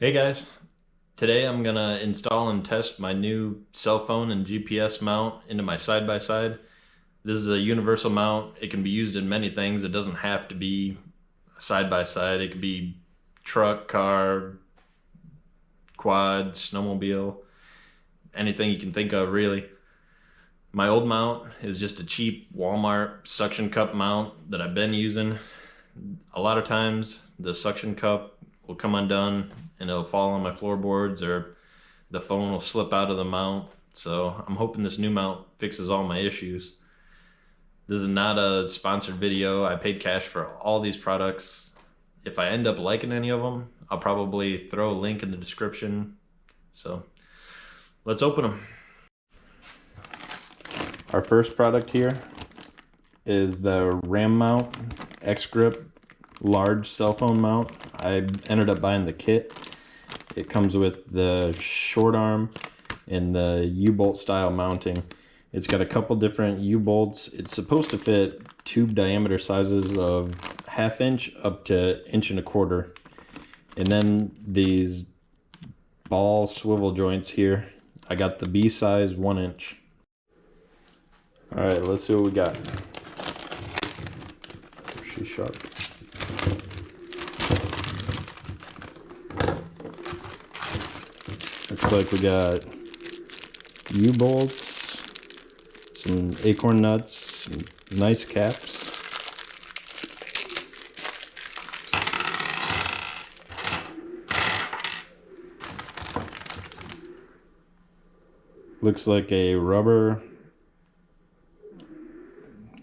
Hey guys, today I'm gonna install and test my new cell phone and GPS mount into my side-by-side. This is a universal mount. It can be used in many things. It doesn't have to be side-by-side. It could be truck, car, quad, snowmobile, anything you can think of really. My old mount is just a cheap Walmart suction cup mount that I've been using. A lot of times the suction cup will come undone and it'll fall on my floorboards, or the phone will slip out of the mount. So I'm hoping this new mount fixes all my issues. This is not a sponsored video. I paid cash for all these products. If I end up liking any of them, I'll probably throw a link in the description. So let's open them. Our first product here is the RAM mount X grip large cell phone mount. I ended up buying the kit. It comes with the short arm and the U-bolt style mounting. It's got a couple different U-bolts. It's supposed to fit tube diameter sizes of 1/2 inch up to 1.25 inches. And then these ball swivel joints here. I got the B size 1 inch. All right, let's see what we got. She's sharp. Looks like we got U-bolts, some acorn nuts, some nice caps. Looks like a rubber,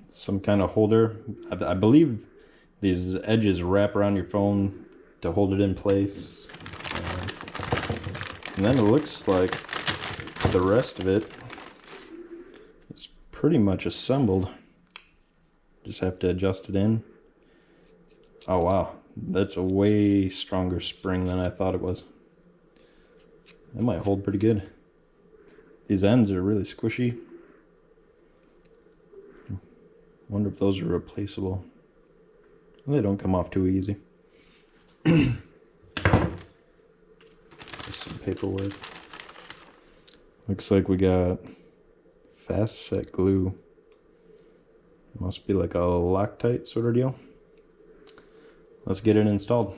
some kind of holder. I believe these edges wrap around your phone to hold it in place. And then it looks like the rest of it is pretty much assembled. Just have to adjust it in. Oh wow, that's a way stronger spring than I thought it was. That might hold pretty good. These ends are really squishy. Wonder if those are replaceable. They don't come off too easy. Some paperwork. Looks like we got fast set glue. Must be like a Loctite sort of deal. Let's get it installed.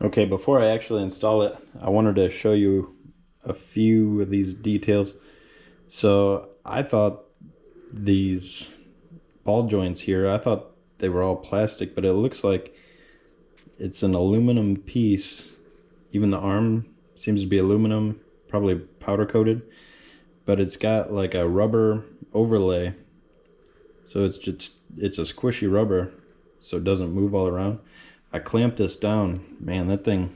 Okay, before I actually install it, I wanted to show you a few of these details. So I thought these ball joints here, I thought they were all plastic, but it looks like it's an aluminum piece. Even the arm seems to be aluminum, probably powder coated, but it's got like a rubber overlay. So it's a squishy rubber, so it doesn't move all around. I clamped this down. Man, that thing,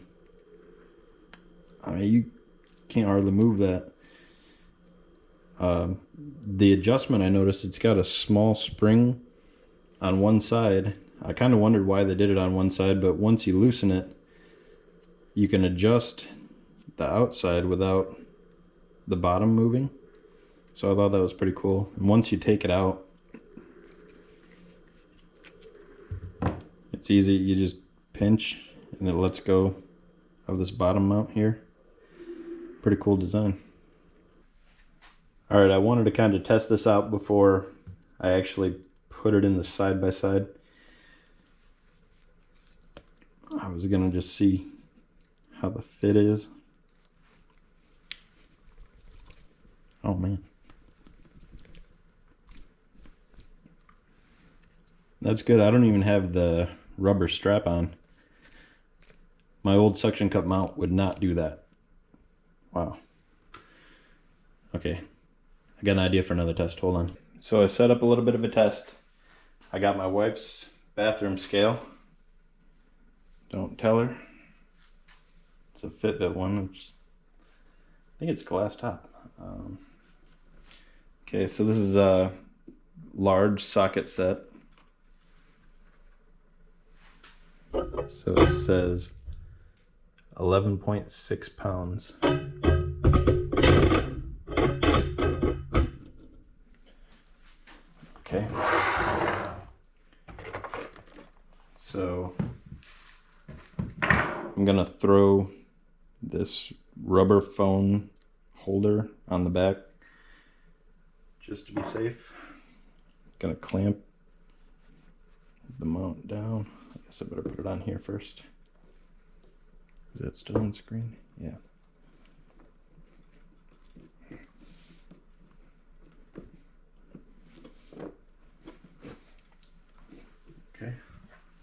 I mean, you can't hardly move that. The adjustment, I noticed it's got a small spring on one side. I kind of wondered why they did it on one side, but once you loosen it, you can adjust the outside without the bottom moving. So I thought that was pretty cool. And once you take it out, it's easy. You just pinch and it lets go of this bottom mount here. Pretty cool design. All right, I wanted to kind of test this out before I actually put it in the side-by-side. I was gonna just see how the fit is. Oh man. That's good. I don't even have the rubber strap on. My old suction cup mount would not do that. Wow. Okay. I got an idea for another test. Hold on. So I set up a little bit of a test. I got my wife's bathroom scale. Don't tell her. It's a Fitbit one. I think it's glass top. Okay, so this is a large socket set. So it says 11.6 pounds. Okay. So I'm gonna throw this rubber phone holder on the back just to be safe. Gonna clamp the mount down. I guess I better put it on here first. Is that still on screen? Yeah. Okay,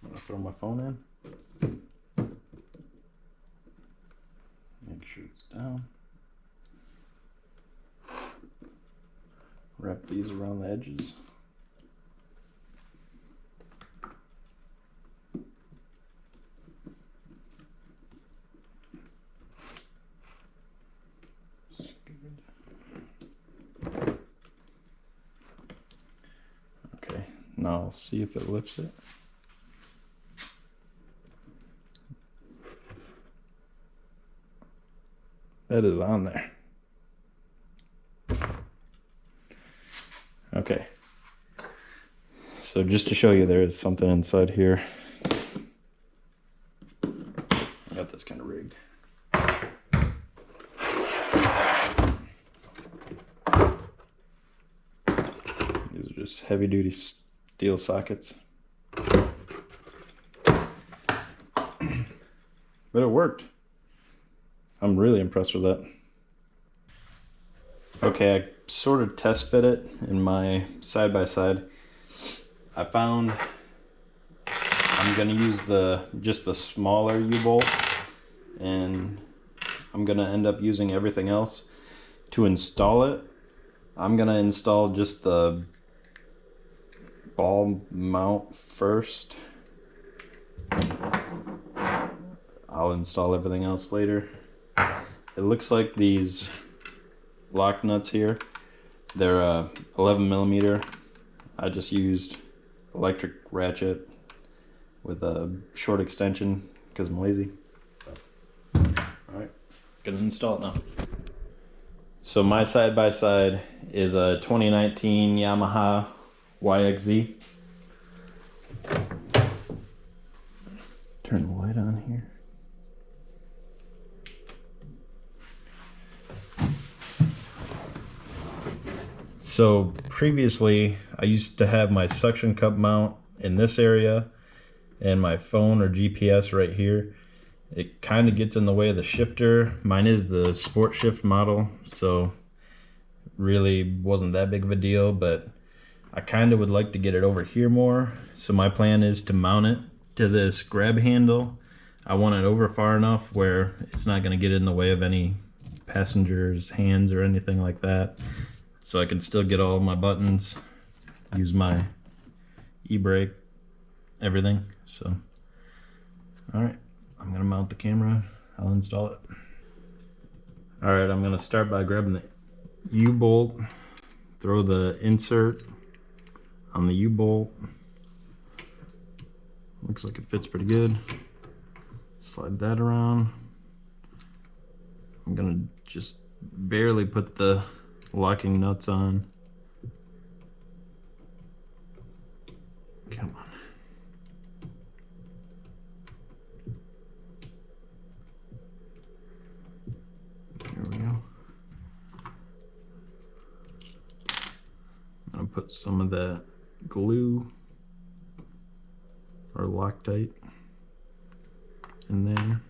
I'm gonna throw my phone in. Make sure it's down. Wrap these around the edges. Okay, now I'll see if it lifts it. That is on there. Okay. So just to show you, there is something inside here. I got this kind of rigged. These are just heavy duty steel sockets. But it worked. I'm really impressed with that. Okay, I sort of test fit it in my side-by-side. I found I'm gonna use just the smaller U-bolt, and I'm gonna end up using everything else. To install it, I'm gonna install just the ball mount first. I'll install everything else later. It looks like these lock nuts here, they're 11 millimeter. I just used electric ratchet with a short extension because I'm lazy. Alright, gonna install it now. So my side-by-side is a 2019 Yamaha YXZ. Turn the light on here. So previously I used to have my suction cup mount in this area and my phone or GPS right here. It kind of gets in the way of the shifter. Mine is the sport shift model, so really wasn't that big of a deal, but I kind of would like to get it over here more. So my plan is to mount it to this grab handle. I want it over far enough where it's not going to get in the way of any passengers' hands or anything like that. So I can still get all my buttons, use my e-brake, everything. So, all right, I'm gonna mount the camera. I'll install it. All right, I'm gonna start by grabbing the U-bolt, throw the insert on the U-bolt. Looks like it fits pretty good. Slide that around. I'm gonna just barely put the locking nuts on. Come on. There we go. I'm gonna put some of that glue or Loctite in there.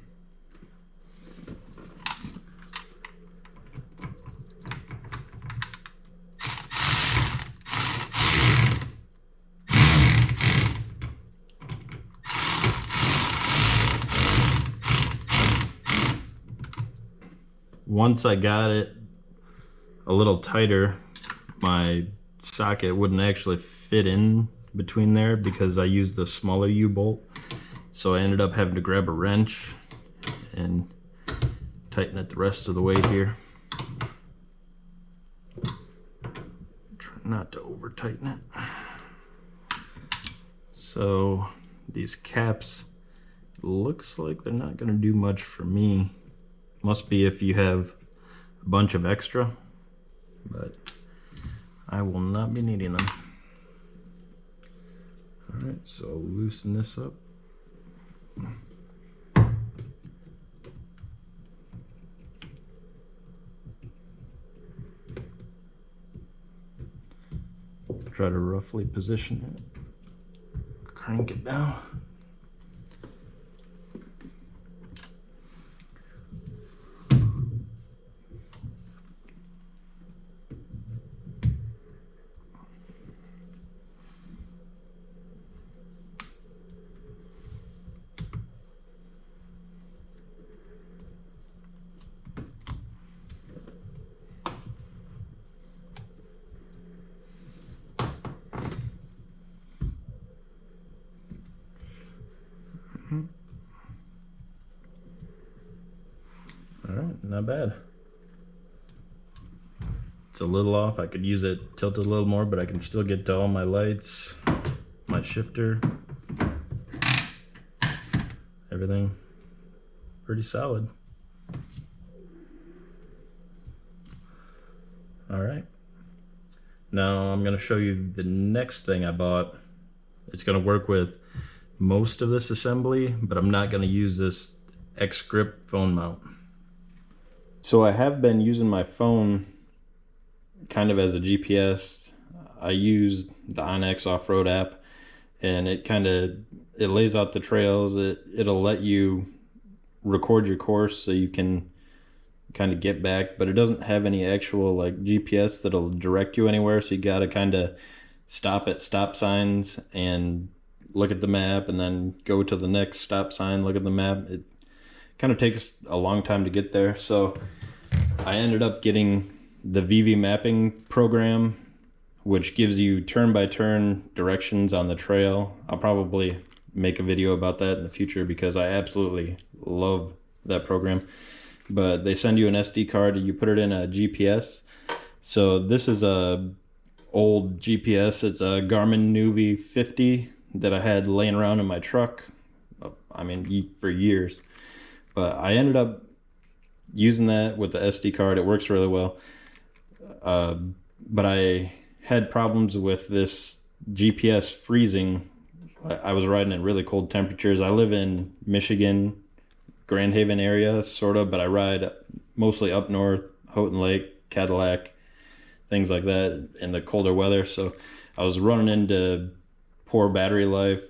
Once I got it a little tighter, my socket wouldn't actually fit in between there because I used the smaller U-bolt. So I ended up having to grab a wrench and tighten it the rest of the way here. Try not to over tighten it. So these caps, looks like they're not going to do much for me. Must be if you have a bunch of extra, but I will not be needing them. All right, so loosen this up. try to roughly position it. Crank it down. Alright, not bad. It's a little off. I could use it tilted a little more, but I can still get to all my lights, my shifter, everything. Pretty solid. Alright. Now I'm going to show you the next thing I bought. It's going to work with most of this assembly, but I'm not going to use this X grip phone mount. So I have been using my phone kind of as a GPS. I use the OnX off-road app, and it lays out the trails. It'll let you record your course so you can kind of get back, but it doesn't have any actual like GPS that'll direct you anywhere, so you got to kind of stop at stop signs and look at the map, and then go to the next stop sign, look at the map. It kind of takes a long time to get there, so I ended up getting the VV mapping program, which gives you turn-by-turn directions on the trail. I'll probably make a video about that in the future because I absolutely love that program. But they send you an SD card, you put it in a GPS. So this is a old GPS. It's a Garmin Nuvi 50 that I had laying around in my truck, I mean, for years. But I ended up using that with the SD card. It works really well. But I had problems with this GPS freezing. I was riding in really cold temperatures. I live in Michigan, Grand Haven area, sort of, but I ride mostly up north, Houghton Lake, Cadillac, things like that in the colder weather. So I was running into poor battery life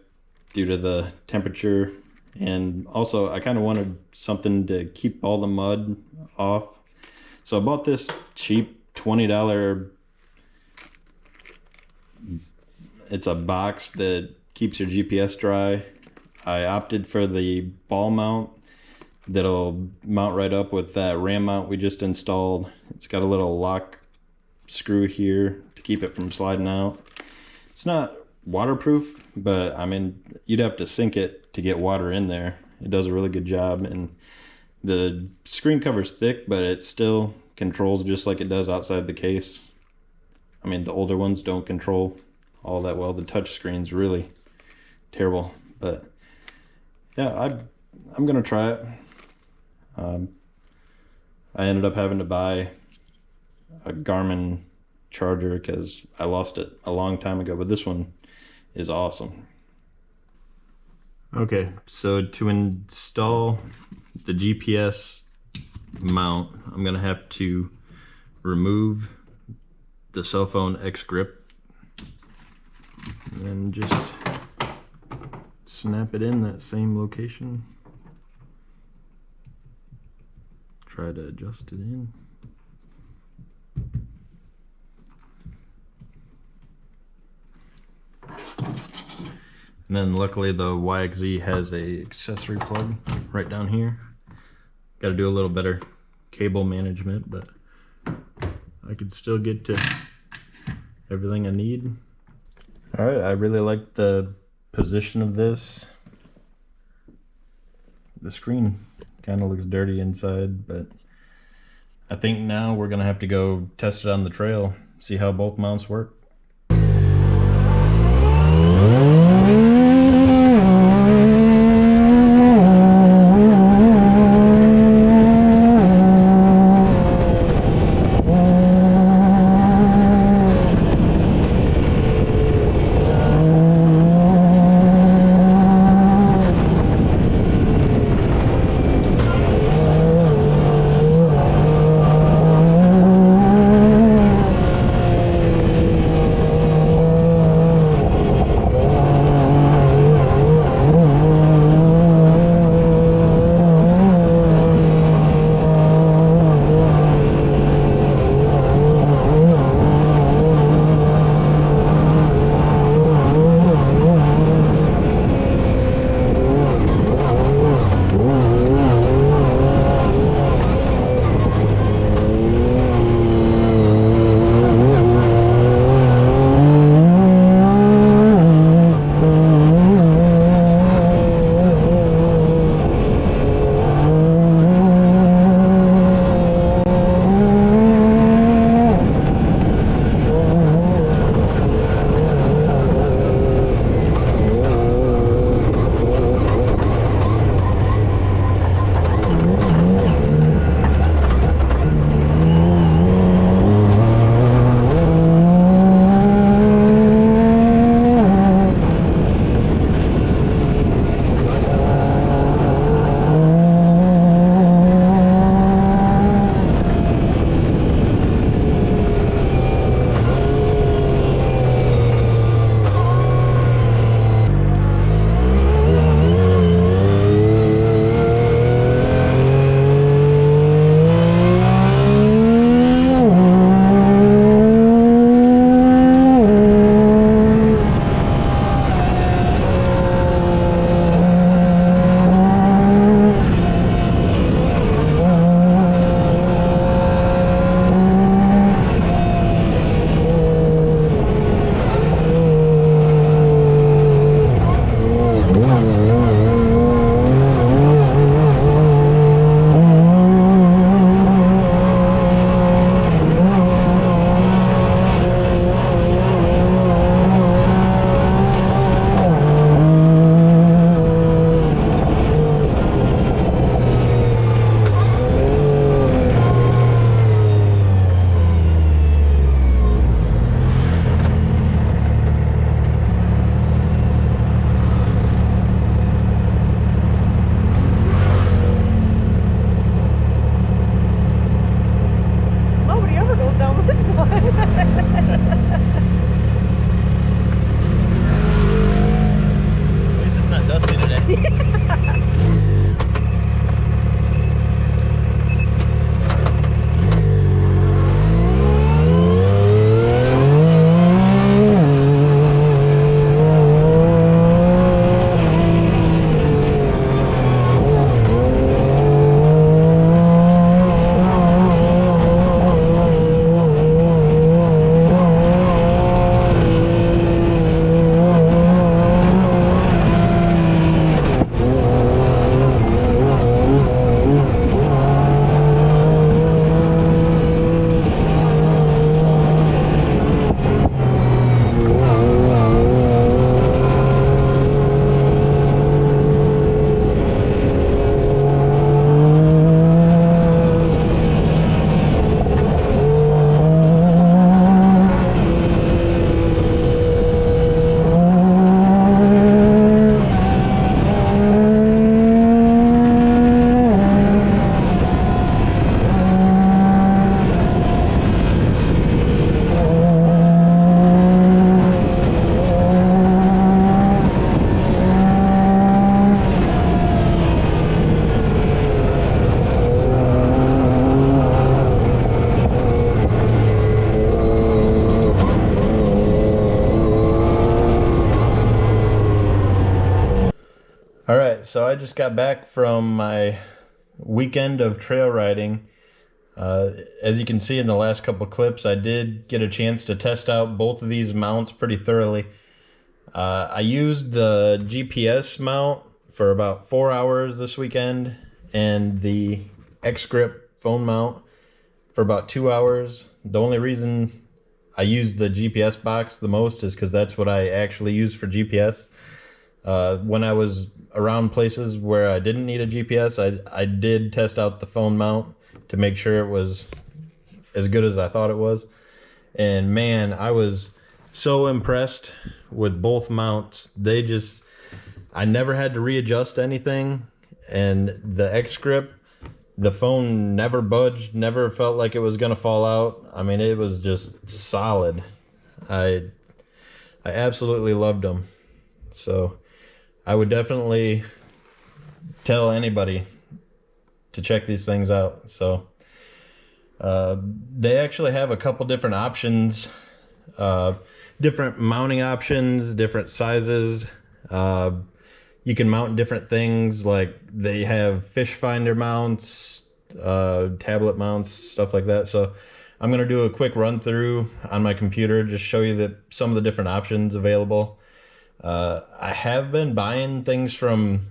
due to the temperature, and also I kind of wanted something to keep all the mud off. So I bought this cheap $20, it's a box that keeps your GPS dry. I opted for the ball mount that'll mount right up with that ram mount we just installed. It's got a little lock screw here to keep it from sliding out. It's not waterproof, but I mean, you'd have to sink it to get water in there. It does a really good job, and the screen cover's thick, but it still controls just like it does outside the case. I mean, the older ones don't control all that well. The touch screen's really terrible, but yeah, I'm gonna try it. I ended up having to buy a Garmin charger because I lost it a long time ago, but this one is awesome. Okay, so to install the GPS mount, I'm gonna have to remove the cell phone X grip and just snap it in that same location. Try to adjust it in. And then luckily the YXZ has a accessory plug right down here. Got to do a little better cable management, but I could still get to everything I need. All right, I really like the position of this. The screen kind of looks dirty inside, but I think now we're gonna have to go test it on the trail, see how both mounts work. All right, so I just got back from my weekend of trail riding. As you can see in the last couple clips, I did get a chance to test out both of these mounts pretty thoroughly. I used the GPS mount for about 4 hours this weekend, and the X-Grip phone mount for about 2 hours. The only reason I used the GPS box the most is because that's what I actually use for GPS. When I was around places where I didn't need a GPS, I did test out the phone mount to make sure it was as good as I thought it was. And man, I was so impressed with both mounts. I never had to readjust anything. And the X-Grip, the phone never budged, never felt like it was gonna fall out. I mean, it was just solid. I absolutely loved them. So I would definitely tell anybody to check these things out. So they actually have a couple different options, different mounting options, different sizes. You can mount different things, like they have fish finder mounts, tablet mounts, stuff like that. So I'm gonna do a quick run through on my computer, just show you some of the different options available. I have been buying things from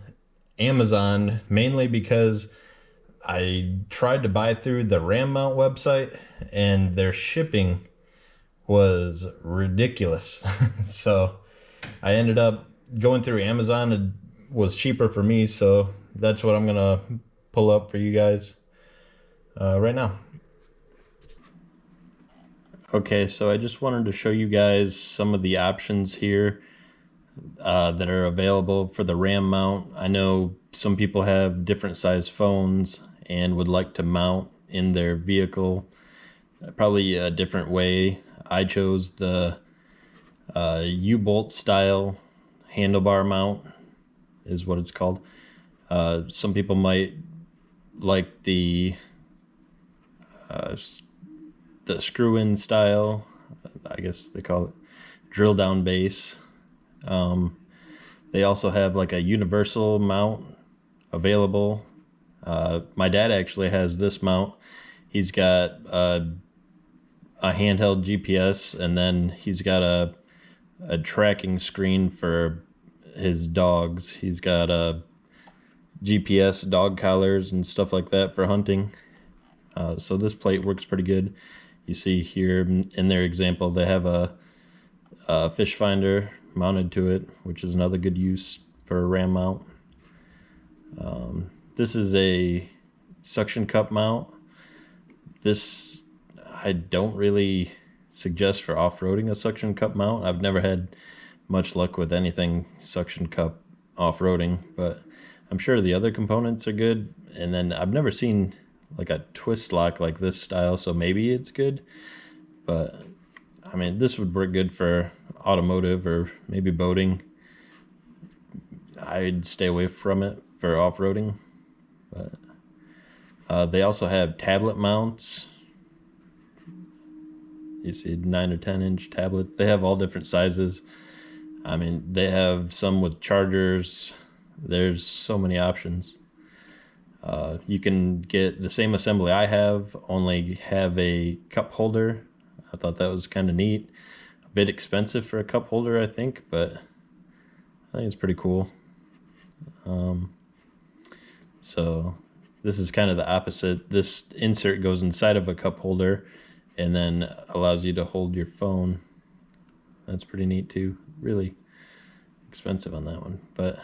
Amazon mainly because I tried to buy through the Ram Mount website and their shipping was ridiculous. So I ended up going through Amazon. It was cheaper for me, so that's what I'm gonna pull up for you guys right now. Okay, so I just wanted to show you guys some of the options here that are available for the Ram mount. I know some people have different size phones and would like to mount in their vehicle probably a different way. I chose the U-bolt style handlebar mount is what it's called. Some people might like the screw-in style, I guess they call it drill down base. They also have like a universal mount available. My dad actually has this mount. He's got a handheld GPS, and then he's got a tracking screen for his dogs. He's got a GPS dog collars and stuff like that for hunting. So this plate works pretty good. You see here in their example, they have a fish finder mounted to it, which is another good use for a Ram mount. This is a suction cup mount. This I don't really suggest for off-roading a suction cup mount. I've never had much luck with anything suction cup off-roading, but I'm sure the other components are good. And then I've never seen like a twist lock like this style, so maybe it's good. But I mean, this would work good for automotive or maybe boating. I'd stay away from it for off-roading. But they also have tablet mounts. You see 9 or 10-inch tablets. They have all different sizes. I mean, they have some with chargers. There's so many options. You can get the same assembly I have, only have a cup holder. I thought that was kind of neat. A bit expensive for a cup holder, I think, but I think it's pretty cool. So this is kind of the opposite. This insert goes inside of a cup holder and then allows you to hold your phone. That's pretty neat too. Really expensive on that one, but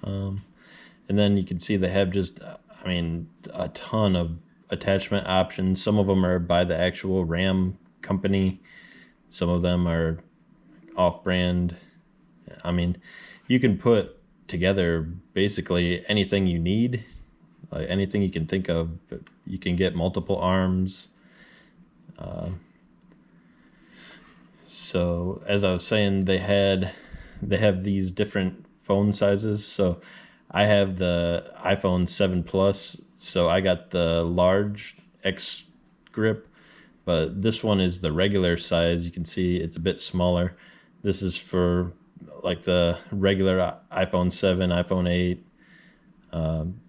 and then you can see they have just, I mean, a ton of attachment options. Some of them are by the actual RAM company. Some of them are off-brand. I mean, you can put together basically anything you need, like anything you can think of. But you can get multiple arms. So as I was saying, they have these different phone sizes. So I have the iPhone 7 Plus, so I got the large X grip, but this one is the regular size. You can see it's a bit smaller. This is for like the regular iPhone 7, iPhone 8,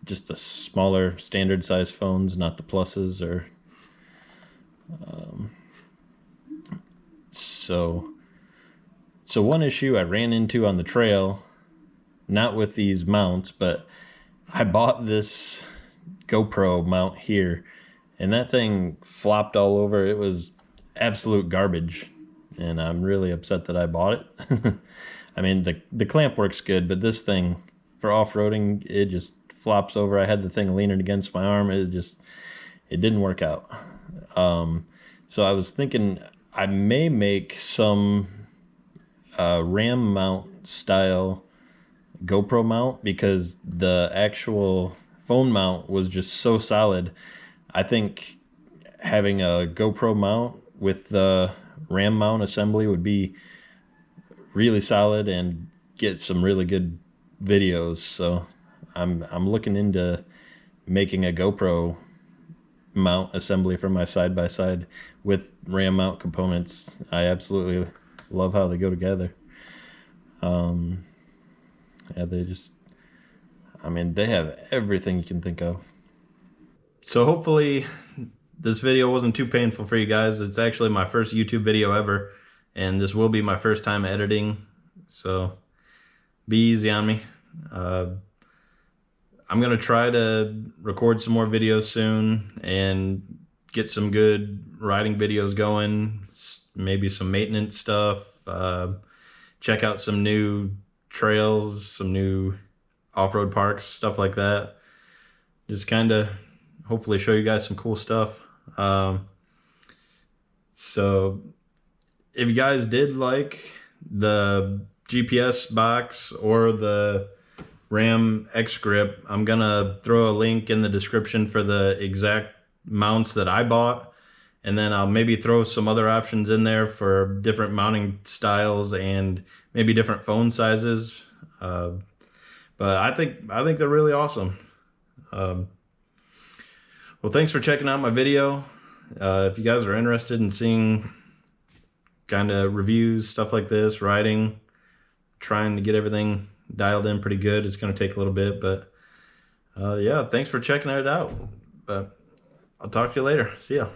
just the smaller standard size phones, not the pluses or so one issue I ran into on the trail, not with these mounts, but I bought this GoPro mount here and that thing flopped all over. It was absolute garbage and I'm really upset that I bought it. I mean, the clamp works good, but this thing for off-roading, it just flops over. I had the thing leaning against my arm. It didn't work out. So I was thinking I may make some RAM mount style GoPro mount, because the actual phone mount was just so solid. I think having a GoPro mount with the RAM mount assembly would be really solid and get some really good videos. So I'm looking into making a GoPro mount assembly for my side-by-side with RAM mount components. I absolutely love how they go together. Yeah, I mean, they have everything you can think of. So hopefully this video wasn't too painful for you guys. It's actually my first YouTube video ever, and this will be my first time editing, so be easy on me. I'm gonna try to record some more videos soon and get some good riding videos going, maybe some maintenance stuff, check out some new trails, some new off-road parks, stuff like that. Just kind of hopefully show you guys some cool stuff. So if you guys did like the GPS box or the RAM X grip, I'm gonna throw a link in the description for the exact mounts that I bought, and then I'll maybe throw some other options in there for different mounting styles and maybe different phone sizes. But I think they're really awesome. Well, thanks for checking out my video. If you guys are interested in seeing kind of reviews, stuff like this, riding, trying to get everything dialed in pretty good, it's going to take a little bit, but yeah, thanks for checking it out. But I'll talk to you later. See ya.